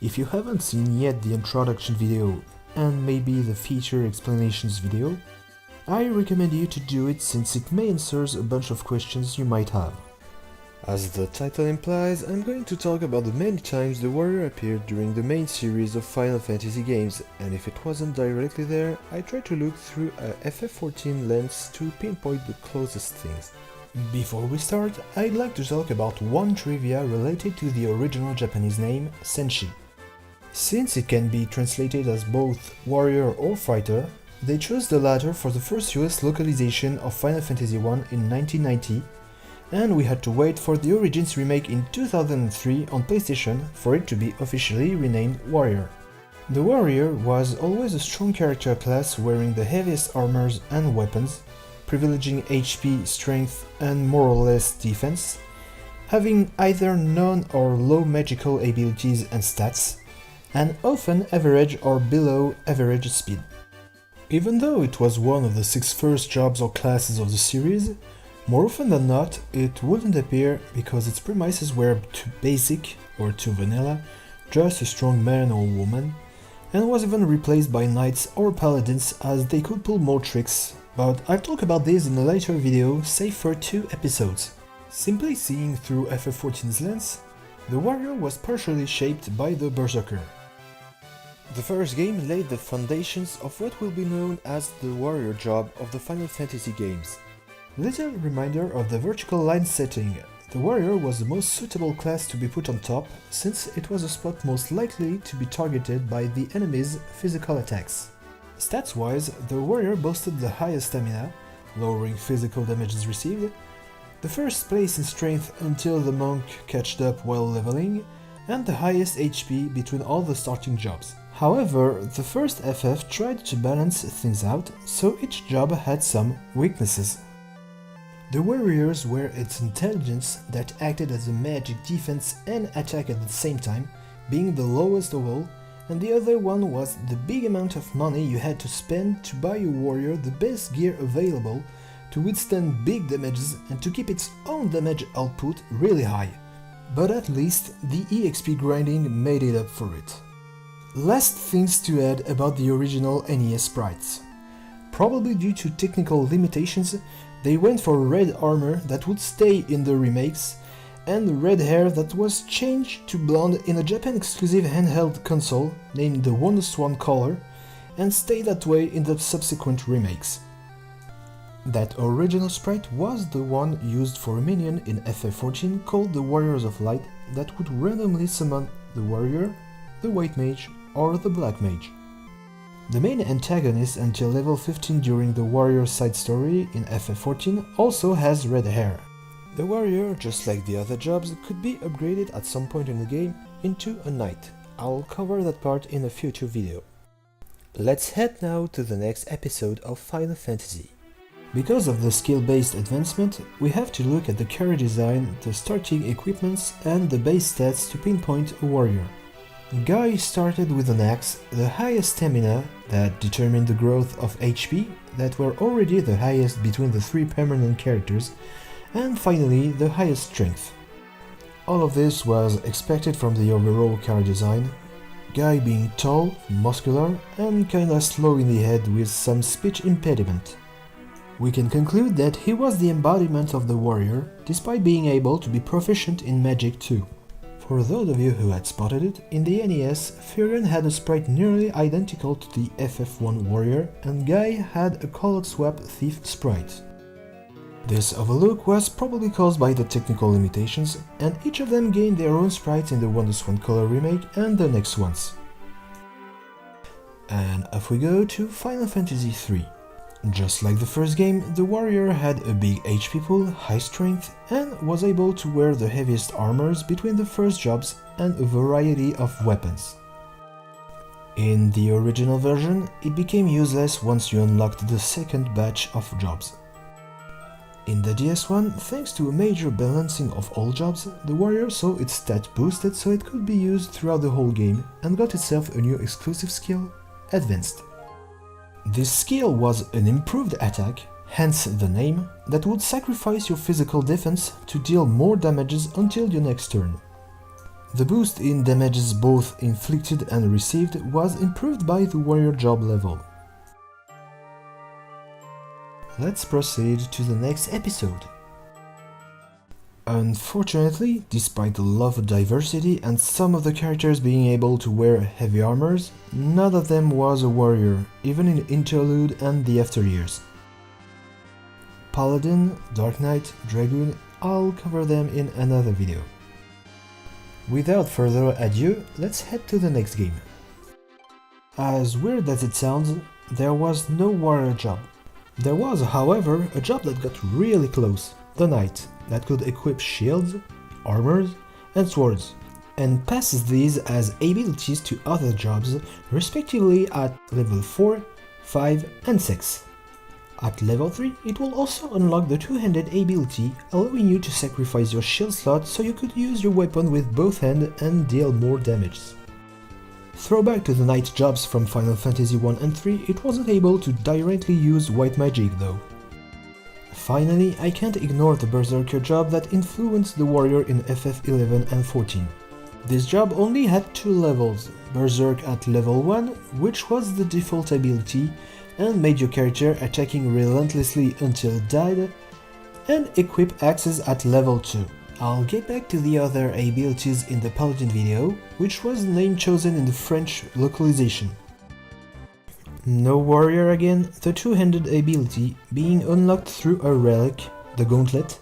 If you haven't seen yet the introduction video and maybe the feature explanations video, I recommend you to do it since it may answer a bunch of questions you might have. As the title implies, I'm going to talk about the many times the warrior appeared during the main series of Final Fantasy games, and if it wasn't directly there, I tried to look through a FF14 lens to pinpoint the closest things. Before we start, I'd like to talk about one trivia related to the original Japanese name, Senshi. Since it can be translated as both warrior or fighter, they chose the latter for the first US localization of Final Fantasy I in 1990, and we had to wait for the Origins remake in 2003 on PlayStation for it to be officially renamed Warrior. The Warrior was always a strong character class wearing the heaviest armors and weapons, privileging HP, strength, and more or less defense, having either none or low magical abilities and stats, and often average or below average speed. Even though it was one of the 6 first jobs or classes of the series, more often than not, it wouldn't appear because its premises were too basic or too vanilla, just a strong man or woman, and was even replaced by knights or paladins as they could pull more tricks, but I'll talk about this in a later video, save for 2 episodes. Simply seeing through FF14's lens, the warrior was partially shaped by the berserker. The first game laid the foundations of what will be known as the warrior job of the Final Fantasy games. Little reminder of the vertical line setting, the warrior was the most suitable class to be put on top, since it was a spot most likely to be targeted by the enemy's physical attacks. Stats-wise, the warrior boasted the highest stamina, lowering physical damages received, the first place in strength until the monk catched up while leveling, and the highest HP between all the starting jobs. However, the first FF tried to balance things out, so each job had some weaknesses. The warriors were its intelligence that acted as a magic defense and attack at the same time, being the lowest of all, and the other one was the big amount of money you had to spend to buy your warrior the best gear available to withstand big damages and to keep its own damage output really high. But at least the EXP grinding made it up for it. Last things to add about the original NES sprites. Probably due to technical limitations, they went for red armor that would stay in the remakes, and red hair that was changed to blonde in a Japan-exclusive handheld console named the WonderSwan color, and stayed that way in the subsequent remakes. That original sprite was the one used for a minion in FF14 called the Warriors of Light that would randomly summon the warrior, the white mage, or the black mage. The main antagonist until level 15 during the warrior side story in FF14 also has red hair. The warrior, just like the other jobs, could be upgraded at some point in the game into a knight. I'll cover that part in a future video. Let's head now to the next episode of Final Fantasy. Because of the skill-based advancement, we have to look at the carry design, the starting equipments, and the base stats to pinpoint a warrior. Guy started with an axe, the highest stamina that determined the growth of HP that were already the highest between the 3 permanent characters, and finally the highest strength. All of this was expected from the overall carry design, Guy being tall, muscular, and kinda slow in the head with some speech impediment. We can conclude that he was the embodiment of the warrior, despite being able to be proficient in magic too. For those of you who had spotted it, in the NES, Furion had a sprite nearly identical to the FF1 warrior, and Guy had a color swap thief sprite. This overlook was probably caused by the technical limitations, and each of them gained their own sprites in the WonderSwan Color remake and the next ones. And off we go to Final Fantasy III. Just like the first game, the warrior had a big HP pool, high strength, and was able to wear the heaviest armors between the first jobs and a variety of weapons. In the original version, it became useless once you unlocked the second batch of jobs. In the DS1, thanks to a major balancing of all jobs, the warrior saw its stat boosted so it could be used throughout the whole game and got itself a new exclusive skill, Advanced. This skill was an improved attack, hence the name, that would sacrifice your physical defense to deal more damages until your next turn. The boost in damages both inflicted and received was improved by the warrior job level. Let's proceed to the next episode. Unfortunately, despite the love of diversity and some of the characters being able to wear heavy armors, none of them was a warrior, even in Interlude and the After Years. Paladin, Dark Knight, Dragoon, I'll cover them in another video. Without further ado, let's head to the next game. As weird as it sounds, there was no warrior job. There was, however, a job that got really close, the Knight, that could equip shields, armors, and swords, and passes these as abilities to other jobs, respectively at level 4, 5, and 6. At level 3, it will also unlock the two-handed ability, allowing you to sacrifice your shield slot so you could use your weapon with both hands and deal more damage. Throwback to the Knight jobs from Final Fantasy 1 and 3, it wasn't able to directly use white magic though. Finally, I can't ignore the Berserker job that influenced the warrior in FF11 and 14. This job only had 2 levels, Berserk at level 1, which was the default ability, and made your character attacking relentlessly until it died, and equip axes at level 2. I'll get back to the other abilities in the Paladin video, which was the name chosen in the French localization. No warrior again, the two-handed ability being unlocked through a relic, the Gauntlet,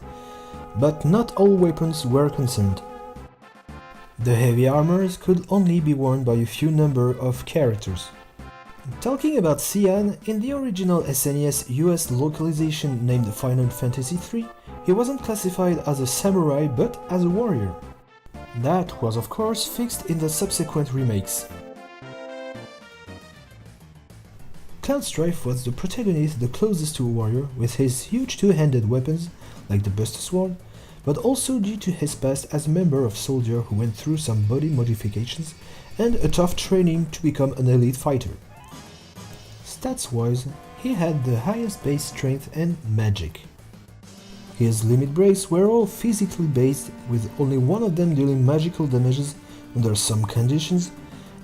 but not all weapons were concerned. The heavy armors could only be worn by a few number of characters. Talking about Cian, in the original SNES US localization named Final Fantasy III, he wasn't classified as a samurai but as a warrior. That was of course fixed in the subsequent remakes. Cloud Strife was the protagonist the closest to a warrior with his huge two-handed weapons like the Buster Sword, but also due to his past as a member of soldier who went through some body modifications and a tough training to become an elite fighter. Stats-wise, he had the highest base strength and magic. His limit breaks were all physically based, with only one of them dealing magical damages under some conditions,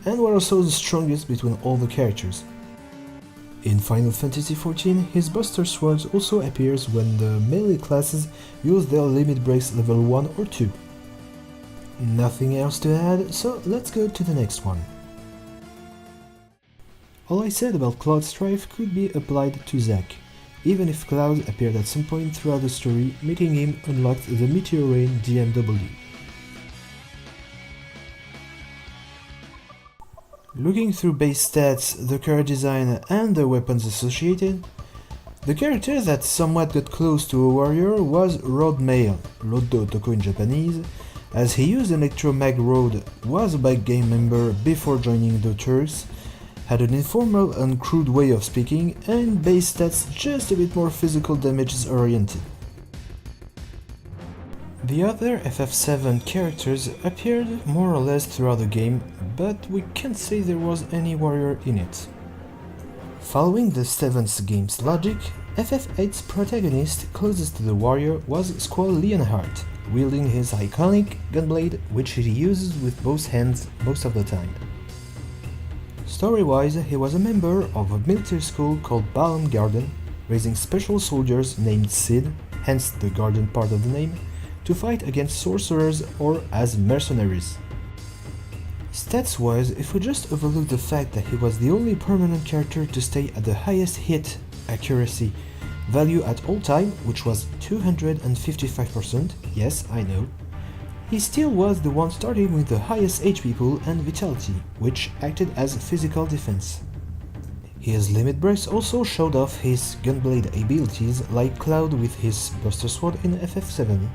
and were also the strongest between all the characters. In Final Fantasy XIV, his Buster Sword also appears when the melee classes use their limit breaks level 1 or 2. Nothing else to add, so let's go to the next one. All I said about Cloud Strife could be applied to Zack, even if Cloud appeared at some point throughout the story, making him unlock the Meteor Rain DMW. Looking through base stats, the character design and the weapons associated, the character that somewhat got close to a warrior was Road Mail, Rodo Toko in Japanese, as he used Electromag Road, was a bike game member before joining the Turks, had an informal and crude way of speaking, and base stats just a bit more physical damages oriented. The other FF7 characters appeared more or less throughout the game, but we can't say there was any warrior in it. Following the 7th game's logic, FF8's protagonist closest to the warrior was Squall Leonhardt, wielding his iconic gunblade, which he uses with both hands most of the time. Story-wise, he was a member of a military school called Balam Garden, raising special soldiers named Sid, hence the Garden part of the name, to fight against sorcerers or as mercenaries. Stats-wise, if we just overlook the fact that he was the only permanent character to stay at the highest hit accuracy value at all time, which was 255%, yes, I know, he still was the one starting with the highest HP pool and vitality, which acted as physical defense. His limit breaks also showed off his gunblade abilities like Cloud with his Buster Sword in FF7.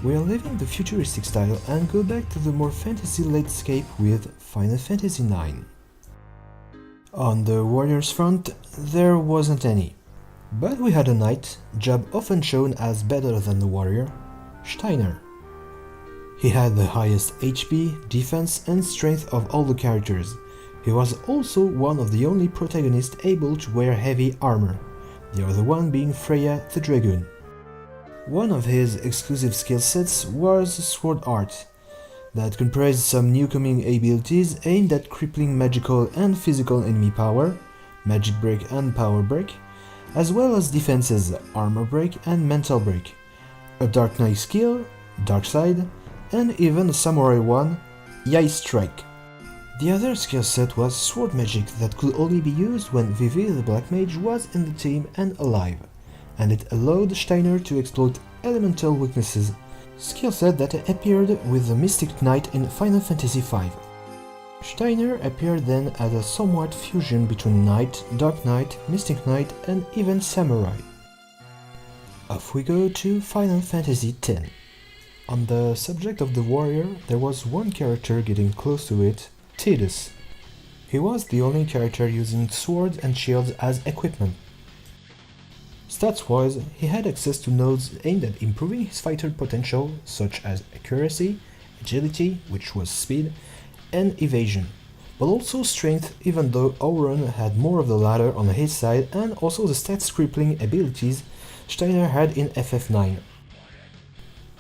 We are leaving the futuristic style and go back to the more fantasy landscape with Final Fantasy IX. On the warriors front, there wasn't any, but we had a knight, job often shown as better than the warrior, Steiner. He had the highest HP, defense and strength of all the characters. He was also one of the only protagonists able to wear heavy armor, the other one being Freya the Dragoon. One of his exclusive skill sets was Sword Art, that comprised some newcoming abilities aimed at crippling magical and physical enemy power, Magic Break and Power Break, as well as defenses Armor Break and Mental Break, a Dark Knight skill, Dark Side, and even a Samurai one, Yai Strike. The other skill set was Sword Magic that could only be used when Vivi the Black Mage was in the team and alive, and it allowed Steiner to exploit elemental weaknesses, skill set that appeared with the Mystic Knight in Final Fantasy V. Steiner appeared then as a somewhat fusion between Knight, Dark Knight, Mystic Knight, and even Samurai. Off we go to Final Fantasy X. On the subject of the warrior, there was one character getting close to it, Tidus. He was the only character using swords and shields as equipment. Stats-wise, he had access to nodes aimed at improving his fighter potential, such as accuracy, agility, which was speed, and evasion, but also strength, even though Auron had more of the latter on his side, and also the stats-crippling abilities Steiner had in FF9.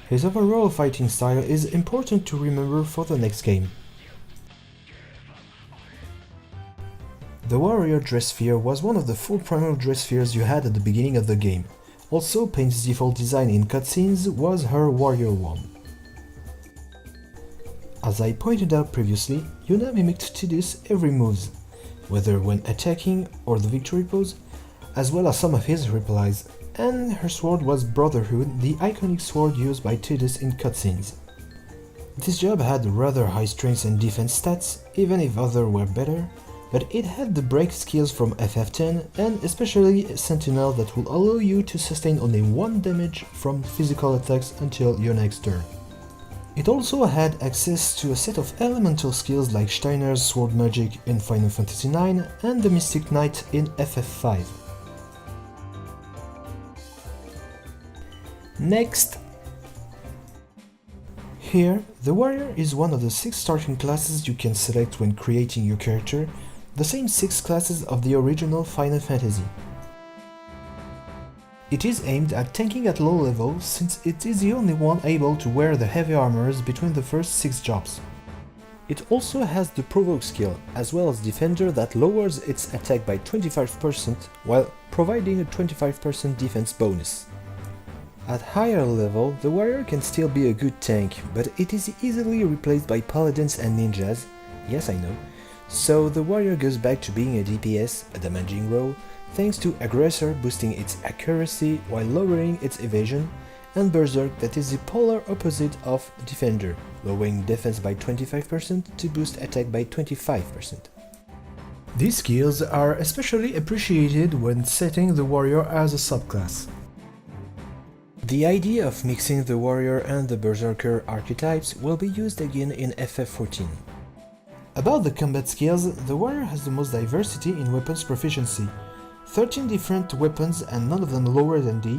His overall fighting style is important to remember for the next game. The warrior dress sphere was one of the 4 primal dress spheres you had at the beginning of the game. Also, Pain's default design in cutscenes was her warrior one. As I pointed out previously, Yuna mimicked Tidus every move, whether when attacking or the victory pose, as well as some of his replies, and her sword was Brotherhood, the iconic sword used by Tidus in cutscenes. This job had rather high strength and defense stats, even if others were better, but it had the break skills from FF10 and especially Sentinel that will allow you to sustain only 1 damage from physical attacks until your next turn. It also had access to a set of elemental skills like Steiner's Sword Magic in Final Fantasy IX and the Mystic Knight in FF5. Next! Here, the warrior is one of the 6 starting classes you can select when creating your character, the same 6 classes of the original Final Fantasy. It is aimed at tanking at low level since it is the only one able to wear the heavy armors between the first 6 jobs. It also has the Provoke skill, as well as Defender that lowers its attack by 25% while providing a 25% defense bonus. At higher level, the warrior can still be a good tank, but it is easily replaced by paladins and ninjas, yes I know, so the warrior goes back to being a DPS, a damaging role, thanks to Aggressor boosting its accuracy while lowering its evasion, and Berserk that is the polar opposite of Defender, lowering defense by 25% to boost attack by 25%. These skills are especially appreciated when setting the warrior as a subclass. The idea of mixing the warrior and the berserker archetypes will be used again in FF14. About the combat skills, the warrior has the most diversity in weapons proficiency, 13 different weapons and none of them lower than D,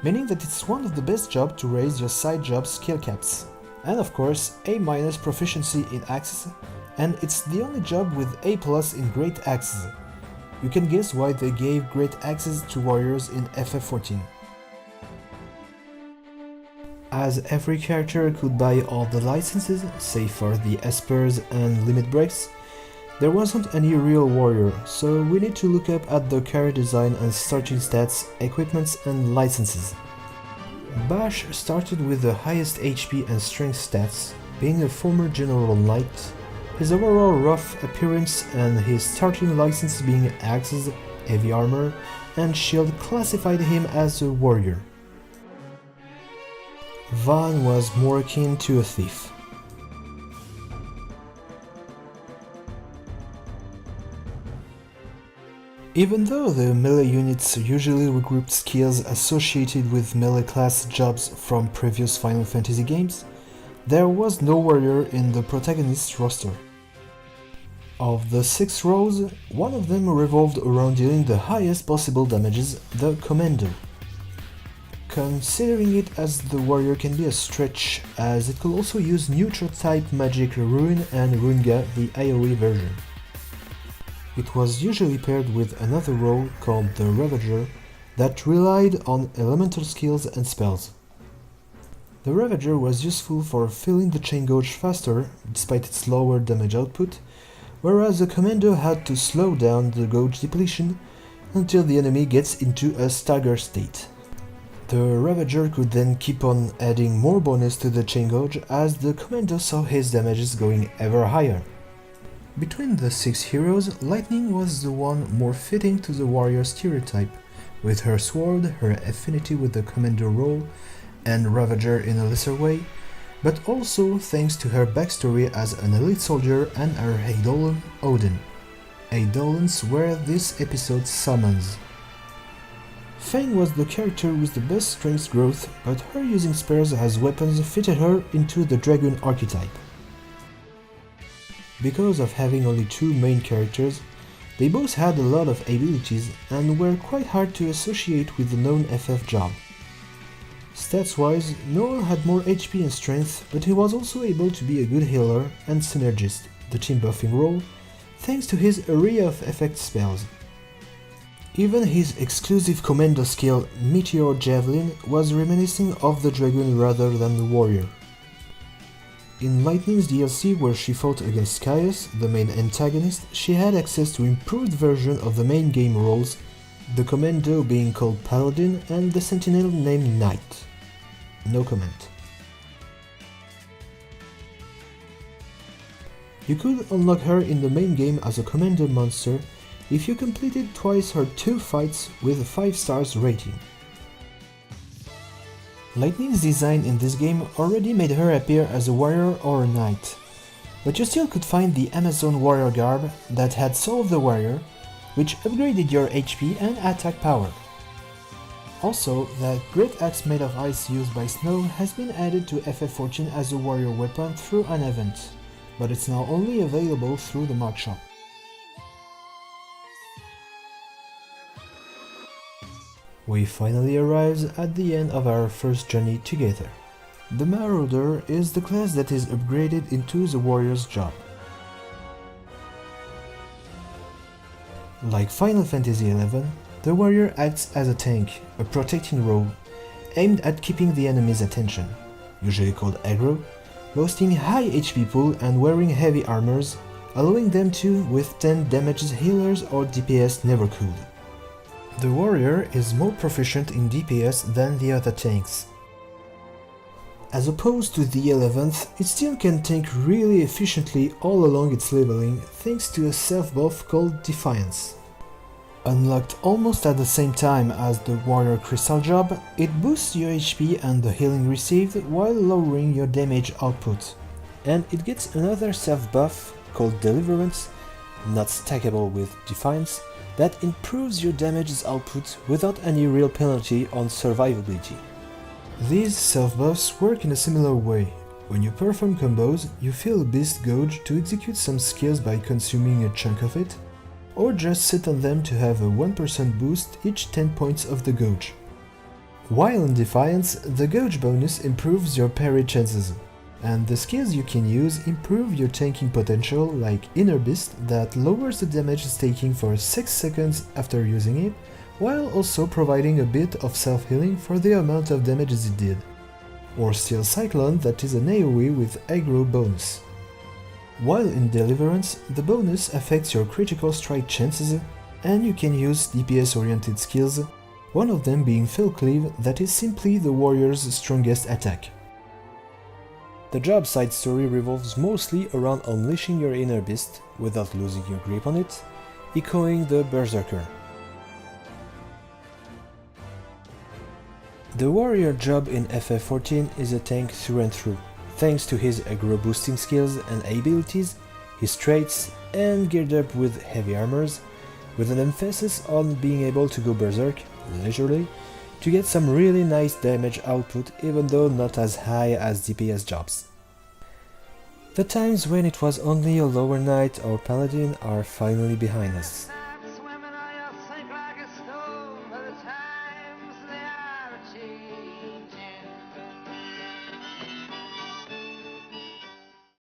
meaning that it's one of the best jobs to raise your side job skill caps. And of course, A- proficiency in axes, and it's the only job with A+ in great axes. You can guess why they gave great axes to warriors in FF14. As every character could buy all the licenses, save for the Espers and Limit Breaks, there wasn't any real warrior, so we need to look up at the character design and starting stats, equipments and licenses. Basch started with the highest HP and strength stats, being a former General Knight, his overall rough appearance and his starting license being axes, heavy armor and shield classified him as a warrior. Van was more akin to a thief. Even though the melee units usually regrouped skills associated with melee class jobs from previous Final Fantasy games, there was no warrior in the protagonist's roster. Of the 6 roles, one of them revolved around dealing the highest possible damages, the Commando. Considering it as the warrior can be a stretch, as it could also use neutral type magic Ruin and Runga, the AoE version. It was usually paired with another role called the Ravager, that relied on elemental skills and spells. The Ravager was useful for filling the chain gauge faster, despite its lower damage output, whereas the Commando had to slow down the gauge depletion until the enemy gets into a stagger state. The Ravager could then keep on adding more bonus to the chain gauge as the Commando saw his damages going ever higher. Between the 6 heroes, Lightning was the one more fitting to the warrior stereotype, with her sword, her affinity with the Commando role, and Ravager in a lesser way, but also thanks to her backstory as an elite soldier and her Eidolon Odin. Eidolons were this episode's summons. Fang was the character with the best strength growth, but her using spears as weapons fitted her into the dragon archetype. Because of having only 2 main characters, they both had a lot of abilities and were quite hard to associate with the known FF job. Stats-wise, Noel had more HP and strength, but he was also able to be a good healer and synergist, the team buffing role, thanks to his array of effect spells. Even his exclusive commando skill, Meteor Javelin, was reminiscent of the dragon rather than the warrior. In Lightning's DLC, where she fought against Caius, the main antagonist, she had access to improved version of the main game roles, the commando being called Paladin and the sentinel named Knight. No comment. You could unlock her in the main game as a commando monster if you completed twice her 2 fights with a 5 stars rating. Lightning's design in this game already made her appear as a warrior or a knight, but you still could find the Amazon warrior garb that had Soul of the Warrior, which upgraded your HP and attack power. Also, that great axe made of ice used by Snow has been added to FF14 as a warrior weapon through an event, but it's now only available through the mod shop. We finally arrive at the end of our first journey together. The Marauder is the class that is upgraded into the warrior's job. Like Final Fantasy XI, the warrior acts as a tank, a protecting role, aimed at keeping the enemy's attention, usually called aggro, boasting high HP pool and wearing heavy armors, allowing them to withstand damages healers or DPS never could. The warrior is more proficient in DPS than the other tanks. As opposed to the 11th, it still can tank really efficiently all along its leveling thanks to a self-buff called Defiance. Unlocked almost at the same time as the warrior crystal job, it boosts your HP and the healing received while lowering your damage output. And it gets another self-buff called Deliverance, not stackable with Defiance, that improves your damage's output without any real penalty on survivability. These self-buffs work in a similar way. When you perform combos, you fill a beast gauge to execute some skills by consuming a chunk of it, or just sit on them to have a 1% boost each 10 points of the gauge. While in Defiance, the gauge bonus improves your parry chances, and the skills you can use improve your tanking potential, like Inner Beast that lowers the damage it's taking for 6 seconds after using it, while also providing a bit of self-healing for the amount of damage it did. Or Steel Cyclone that is an AoE with aggro bonus. While in Deliverance, the bonus affects your critical strike chances, and you can use DPS-oriented skills, one of them being Fell Cleave that is simply the warrior's strongest attack. The job side story revolves mostly around unleashing your inner beast without losing your grip on it, echoing the Berserker. The warrior job in FF14 is a tank through and through, thanks to his aggro boosting skills and abilities, his traits, and geared up with heavy armors, with an emphasis on being able to go berserk, leisurely, to get some really nice damage output even though not as high as DPS jobs. The times when it was only a lower knight or paladin are finally behind us.